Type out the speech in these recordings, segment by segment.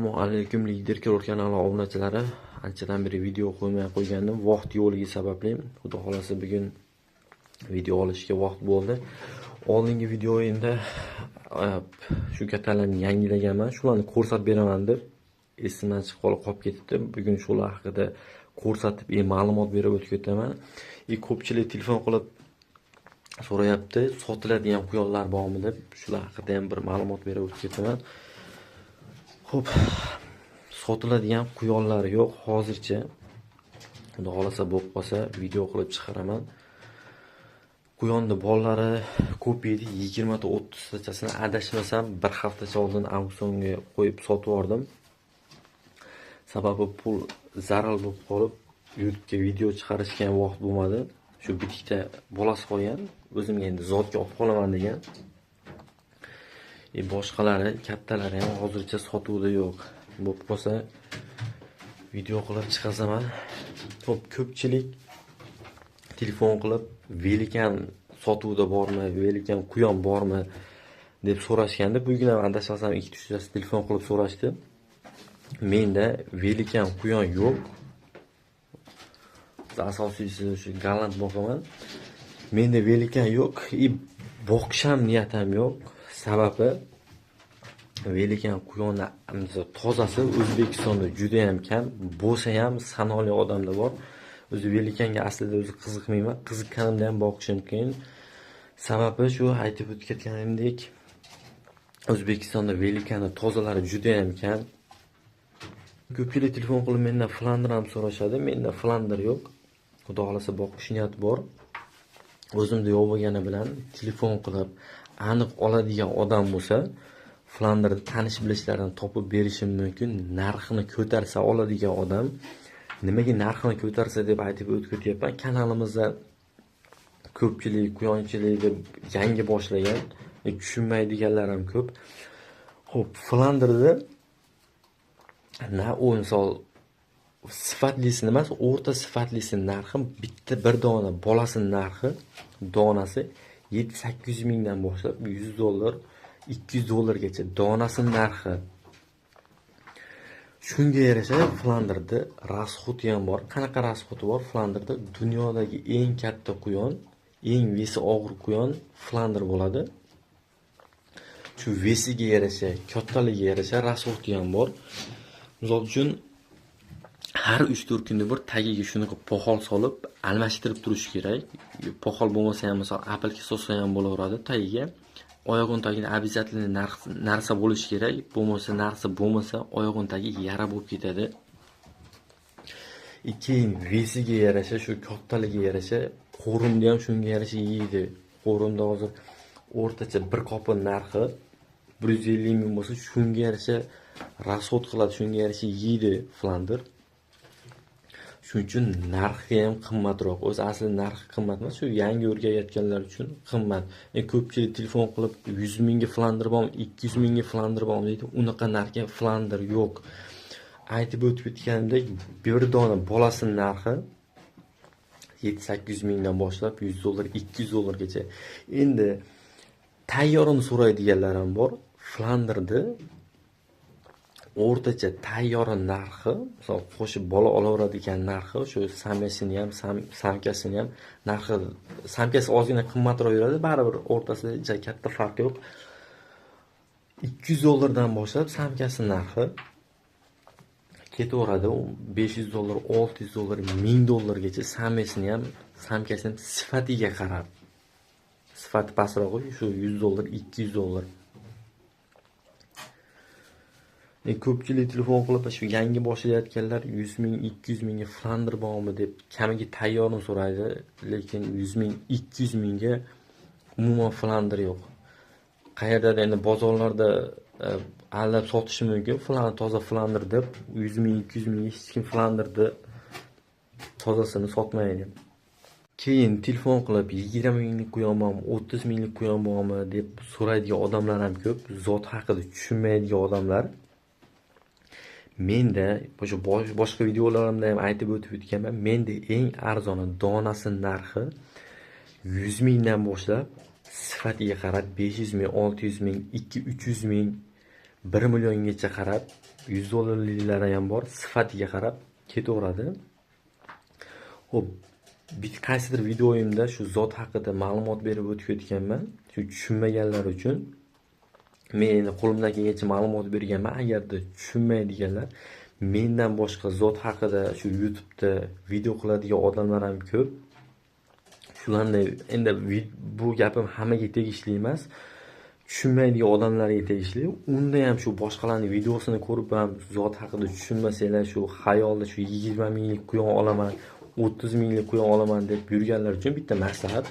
Assalomu alaykum lider ko'rgan kanali obunachilari. Anchadan beri video qo'ymay qo'ygandim. Vaqt yo'ligi sababli. Xudo xolasa bugun video olishga vaqt bo'ldi. Oldingi videoyimda shu kattalarni yangilaganman. Shularni ko'rsatib beraman deb esimdan chiqib qolib ketibdi. Bugun shular haqida ko'rsatib, ma'lumot berib o'tib ketaman. Ko'pchilik telefon qilib so'rayapti, sotiladigan quyonlar bormi deb. Shular haqida ham bir ma'lumot berib o'tib ketaman. Xo'p, sotiladigan quyonlar yo'q hozircha. Xudo xolasa bo'lib qolsa video qilib chiqaraman. Quyonni bollari ko'p edi, 20 ta 30 tachasini adashmasam bir haftacha oldin auksionga qo'yib sotib yubordim. Sababi pul zarar bo'lib qolib, YouTube'ga video chiqarishga ham vaqt bo'lmadi. Shu bitikda bolasi qolgan, o'zimga endi zotga olib qolaman degan. Boshqalari, kattalari ham hozircha sotuvda yo'q. Bo'lib qolsa video qilib chiqazaman. Ko'pchilik telefon qilib Velikan sotuvda bormi, Velikan quyon bormi deb so'rashganda, bugun ham adashmasam 2-3 ta telefon qilib so'rashdi. Menda Velikan quyon yo'q. Asosiysi shu galant boqaman. Menda Velikan yo'q, boqish ham niyatim yo'q. Sababi Velikan quyonni tozasi O'zbekistonda juda ham kam, bo'lsa ham sanoli odamda bor. O'zi Velikanga aslida o'zi qiziqmayman, qiziqqanimda ham boqishim qiyin. Sababi shu aytib o'tganimdek, O'zbekistonda Velikani tozalari juda ham kam. Ko'pchilik telefon qilib mendan Flander ham so'rashadi. Menda Flander yo'q. Xudo xolasa boqish niyat bor. O'zimda yo'q bo'lgani bilan telefon qilib aniq oladigan odam bo'lsa, Flanderni tanish bilishlardan topib berishim mumkin. Narxini ko'tarsa oladigan odam, nimaga narxini ko'tarsa deb aytib o'tkatyapman. Kanalimizda ko'pchilik quyonchilikni yangi boshlagan, tushunmaydiganlar ham ko'p. Xo'p, Flanderni misol sifatlisi emas, o'rta sifatlisi narxi bitta bir dona bolasining narxi donasi 7-800 mingdan boshlab $100, $200gacha donasining narxi. Shunga yarasha Flanderda rasxoti ham bor. Qanaqa rasxoti bor? Flanderda dunyodagi eng katta quyon, eng vesi og'ir quyon Flander bo'ladi. Shu vesiga yarasha, kattaligiga yarasha rasxoti ham bor. Misol uchun har 3-4 kunda bir tagiga shunaqa poxol solib almashtirib turish kerak. Poxol bo'lmasa ham misol apelka solsa ham bo'laveradi tagiga. Oyog'on tagida обязательно narsa bo'lishi kerak. Bo'lmasa narsa bo'lmasa oyog'on tagi yara bo'lib ketadi. Keyin vesiga yarasha, shu kattaligiga yarasha, qo'rimda ham shunga yarasha yeydi. Qo'rimda hozir o'rtacha bir qopin narxi 150 ming bo'lsa, shunga yarasha rasxot qiladi, shunga yarasha yeydi Flander. Shuning uchun narxi ham qimmatroq. O'zi asli narxi qimmat emas, shu yangi o'rgayotganlar uchun qimmat. Ko'pchilik telefon qilib 100 mingga Flander bormi, 200 mingga Flander bormi deydi. Unaqa narxga Flander yo'q. Aytib o'tib ketganimdek, bir dona bolasining narxi 7-800 mingdan boshlab $100, $200gacha. Endi tayyorini so'raydiganlar ham bor. Flanderni o'rtacha tayyori narxi, misol qo'shib bola olaveradigan narxi, shu samkasini ham, samkasini ham narxi, samkasi ozgina qimmatroq yuradi, baribir o'rtasida katta farq yo'q. $200dan boshlab samkasi narxi ketaveradi, $500, $600, $1000gacha samkasini ham, sifatiga qarab. Sifati pastroq, shu $100, $200. Ko'pchilik telefon qilib shu yangi boshlayotganlar 100 ming, 200 mingga Flander bormi deb kamiga tayyorni so'raydi, lekin 100 ming, 200 mingga umuman Flander yo'q. Qayerdadir endi bozorlarda aldab sotishi mumkin, toza Flander deb 100 ming, 200 ming hech kim Flanderni tozasini sotmaydi. Keyin telefon qilib 20 minglik quyon bormi, 30 minglik quyon bormi deb so'raydigan odamlar ham ko'p, zot haqida tushunmaydigan odamlar. Menda boshqa videolarimda ham aytib o'tib o'tganman. Menda eng arzoni donasining narxi 100 mingdan boshlab sifatiga qarab 500 ming, 600 ming, 200-300 ming, 1 milliongacha qarab $100 ham bor, sifatiga qarab ketaveradi. Xo'p, qaysidir videoyimda shu zot haqida ma'lumot berib o'tib ketganman. Shu tushunmaganlar uchun men endi qo'limdan kelgancha ma'lumot berganman. Agarda tushunmaydiganlar, mendan boshqa zot haqida shu YouTube'da video qiladigan odamlar ham ko'p. Shularni endi bu gapim hammaga tegishli emas. Tushunmaydigan odamlarga tegishli. Unda ham shu boshqalarning videosini ko'rib ham zot haqida tushunmasanglar, shu xayolda shu 20 minglik quyon olaman, 30 minglik quyon olaman deb yurganlar uchun bitta maslahat.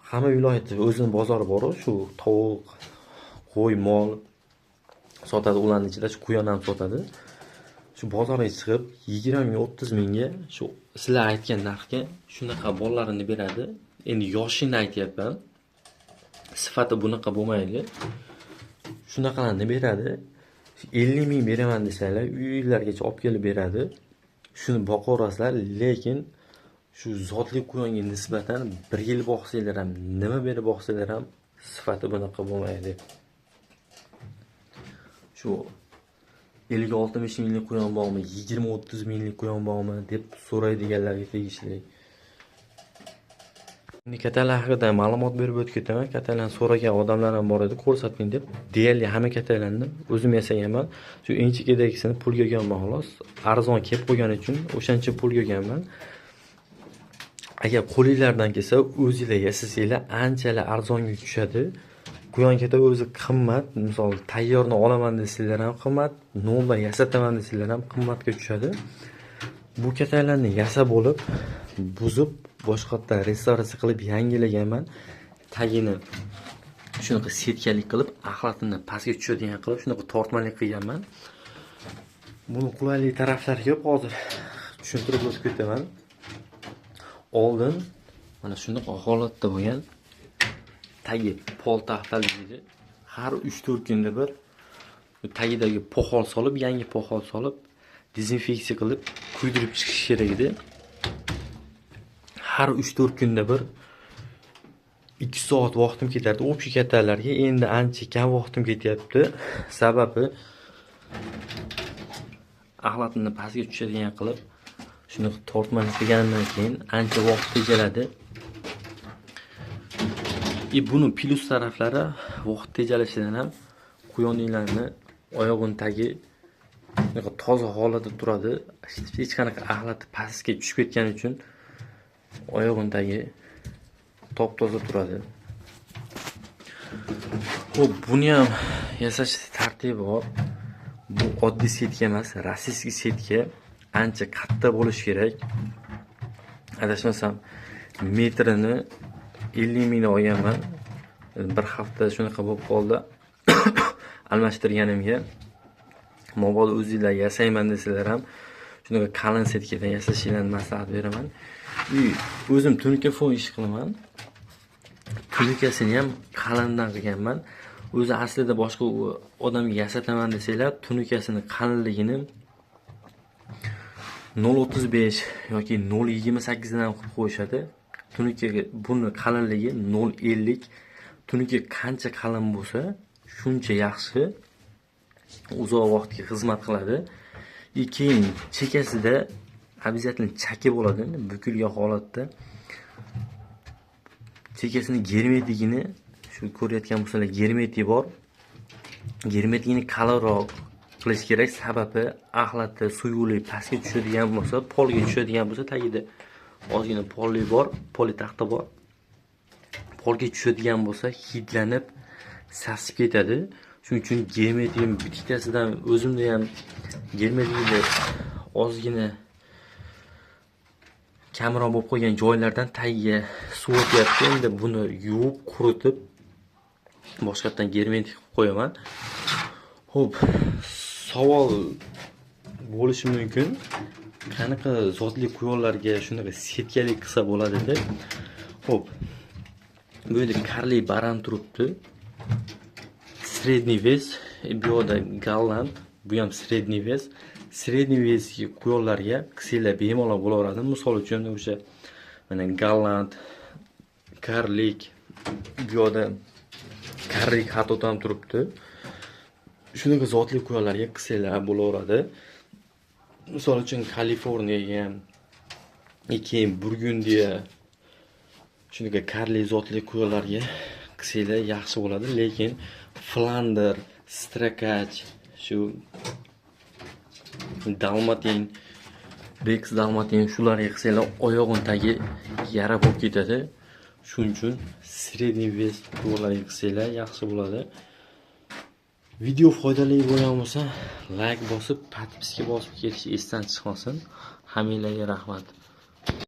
Hamma viloyatda o'zining bozori bor, shu tovuq, qo'y, mol sotadi, ularning ichida shu quyon ham sotadi. Shu bozorga chiqib 20 ming, 30 mingga shu sizlar aytgan narxga shunaqa bolalarini beradi. Endi yoshini aytyapman. Sifati bunaqa bo'lmaydi. Shunaqalarni beradi. 50 ming beraman desanglar, uylargacha olib kelib beradi. Shuni boqaverasizlar, lekin shu zotli quyonga nisbatan 1 yil boqsanglar ham, nima berib boqsanglar ham sifati bunaqa bo'lmaydi. Shu 50-60 minglik quyon bormi, 20-30 minglik quyon bormi deb so'raydiganlarga tegishli. Endi katalar haqida ma'lumot berib o'tib ketaman. Katalarni so'ragan odamlar ham bor edi, ko'rsating deb. Deyarli hamma katalarni o'zim yasaganman. Shu eng chekadagisini pulga olganman xolos. Arzon kelib qo'ygani uchun o'shancha pulga olganman. Agar qo'lingizdan kelsa, o'zingizlar yasasanglar anchalar arzonga tushadi. Quyon keta o'zi qimmat. Misol tayyorni olaman desanglar ham qimmat, noldan yasataman desanglar ham qimmatga tushadi. Bu katalarni yasab bo'lib, buzib boshqatda restavratsiya qilib yangilaganman. Tagini shunaqa setkalik qilib, axlatini pastga tushadigan qilib, shunaqa tortmalik qilganman. Buni qulayli taraflari ko'p, hozir tushuntirib o'tib ketaman. Oldin mana shunaqa holatda bo'lgan. Tagi pol taxtali edi. Har 3-4 kunda bir tagidagi poxol solib, yangi poxol solib, dezinfeksiya qilib, kuydirib chiqish kerak edi. Har 3-4 kunda bir 2 soat vaqtim ketardi. O'sha katalarga endi ancha kam vaqtim ketyapti. Sababi axlatini pastga tushadigan qilib, shuni tortmani qilgandan keyin ancha vaqt tejaladi. Buni plus taraflari vaqt tejalishidan ham quyoninglarni oyog'ini tagi toza holatda turadi. Hech qanaqa axlat pastga tushib ketgani uchun oyog'indagi top-toza turadi. Xo'p, buni ham yasash tartibi bor. Bu oddiy setka emas, rossiyskiy setka. Ancha katta bo'lishi kerak. Adashmasam metrini 50 mingga olganman. Bir hafta shunaqa bo'lib qoldi. Almashtirganimga. Mabodo o'zingizlar yasayman desalar ham shunaqa qalin setkadan yasashinglarni maslahat beraman. O'zim tunuka fon ish qilaman. Tunukasini ham qalindan qilganman. O'zi aslida boshqa odamga yasataman desanglar, tunukasini qalinligini 0.35 yoki 0.28 dan qilib qo'yishadi. Tunukaga buni qalinligi 0.50. Tunuka qancha qalin bo'lsa, shuncha yaxshi. Uzoq vaqtga xizmat qiladi. Keyin chekasida обязательно chaki bo'ladi, bukilgan holatda. Chekasini germetigini shu ko'rayotgan bo'lsalar, germetik bor. Germetikini qalinroq qilish kerak, sababi axlatda suyuqlik pastga tushadigan bo'lsa, polga tushadigan bo'lsa, tagida ozgina polli bor, poli taxta bor. Polga tushadigan bo'lsa, hidlanib sasib ketadi. Shuning uchun germetikni bittasidan o'zimda ham germetikni ozgina kamroq bo'lib qolgan joylardan tagiga suv o'tyapti. Endi buni yuvib, quritib boshqatdan germetik qilib qo'yaman. Xo'p, savol bo'lishi mumkin. Qanaqa zotli quyonlarga shunaqa setkalik qilsa bo'ladi deb. Xo'p, bu yerda karli baran turibdi. Sredniy vez, bu yerda Golland, bu ham sredniy vez. Sredniy vezli quyonlarga qilsanglar bemalol bo'laveradi. Misol uchun o'sha mana Golland, karlik, bu yerda karlik xatotam turibdi. shunaqa zotli qo'ylarga qilsanglar bo'laveradi. Misol uchun Kaliforniyaga, keyin Burgundiya, shunaqa karli zotli qo'ylarga qilsanglar yaxshi bo'ladi, lekin Flander, Strakach, shu Dalmatin, Rex Dalmatin shularga qilsanglar oyog'im tagi yara bo'lib ketadi. Shuning uchun sredniy vес qo'ylarga qilsanglar yaxshi bo'ladi. Video foydali bo'lgan bo'lsa, like bosib, podpiska bosib ketish esdan chiqmasin. Hammanglarga rahmat.